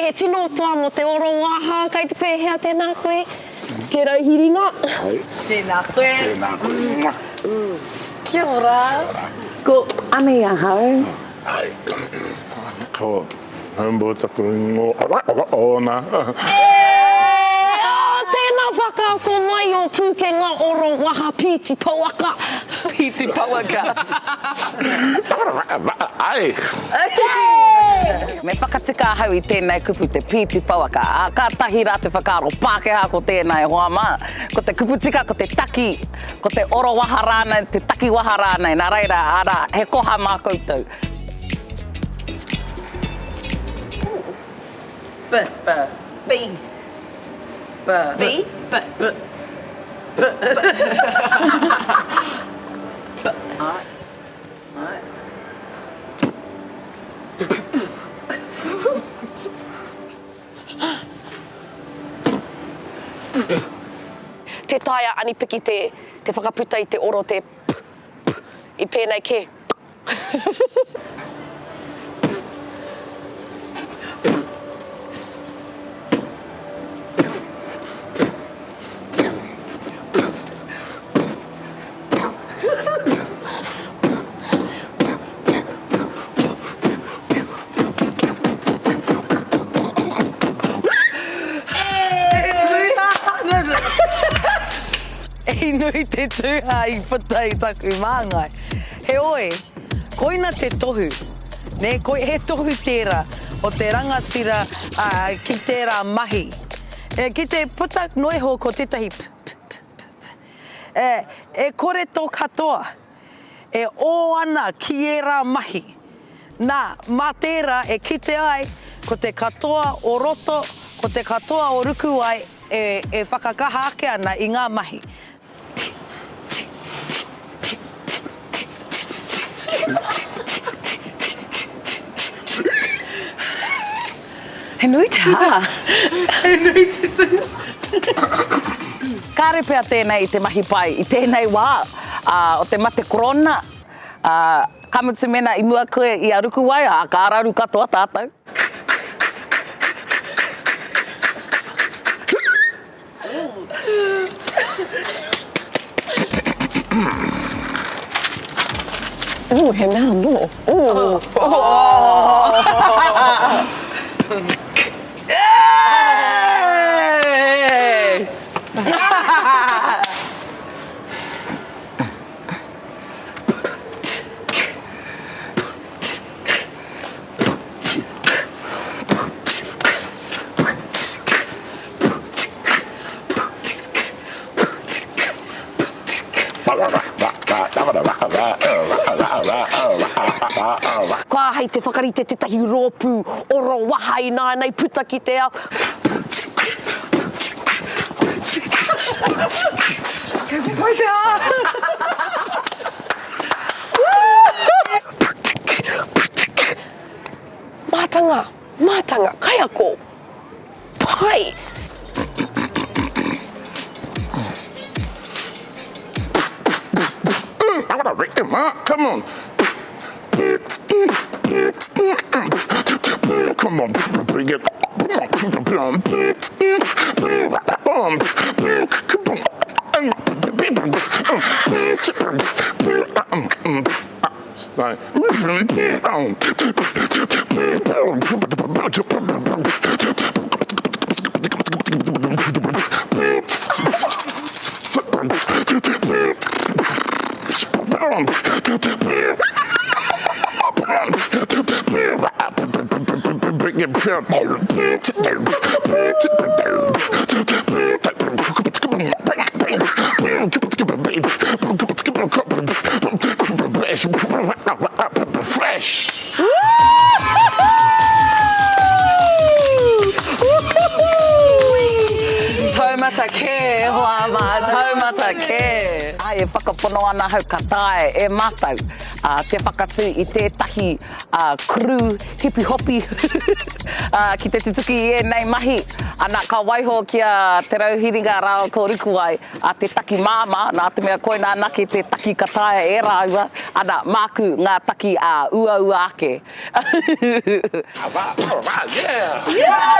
he tino toa mo te oro waha, kai te pēhea tēnā koe. Tērā hiringa. Tēnā koe. Tēnā koe. Kia ora. Ko ane ahau. Hai. Ko humbo taku ingo ona. Tēnā whakaako mai o pūkenga oro waha pīti pauaka. Pīti pauaka. Ai. Me whakatika hau I tēnei kupu te pīti pauaka. Ka tahi rā te whakaaro Pākehā ko tēnei hoa mā. Ko te kupu tika, ko te taki, ko te oro waha rānei, te taki waha rānei. Nā reira, ara, he koha mā koutou. B. B. Te taia anipiki te whakaputa I te oro te I pēnei ke. Ei nui te tūha I puta I taku māngai. He oe, koina te tohu. Ne, he tohu tērā o te rangatira ki tērā mahi. Ki te puta noiho ko tētahi e kore tō katoa. E o ana ki e rā mahi. Nā, mā tērā e kite ai ko te katoa o roto, ko te katoa o ruku ai e whakakaha ake ana I ngā mahi. He nui te hā. He nui te tū. Kāre pia tēnei I te mahi pai, I tēnei wā, o te mate korona, kamutu mena I mua koe I aruku wai, ka araru katoa tātou. Ooh, he mea no. Ooh. Kua hei te whakarite tētahi rōpū oro waha I nānei puta ki te ao. Mai te hā! Mātanga, kai ako. Pai. Come on. Come on, bring it. Fresh. Taumata ke, hoa mā, taumata ke. Ai, e whakapono ana hau ka tae, e mātau. Te whakatu I tētahi crew hipi hopi ki te tutuki I nei mahi. Ana ka waiho kia te rauhiringa rao ko ruku ai te taki māma, nā te mea koe nā nake te taki kataia e rāua. Ana māku ngā taki ua ake. Yeah. Yeah!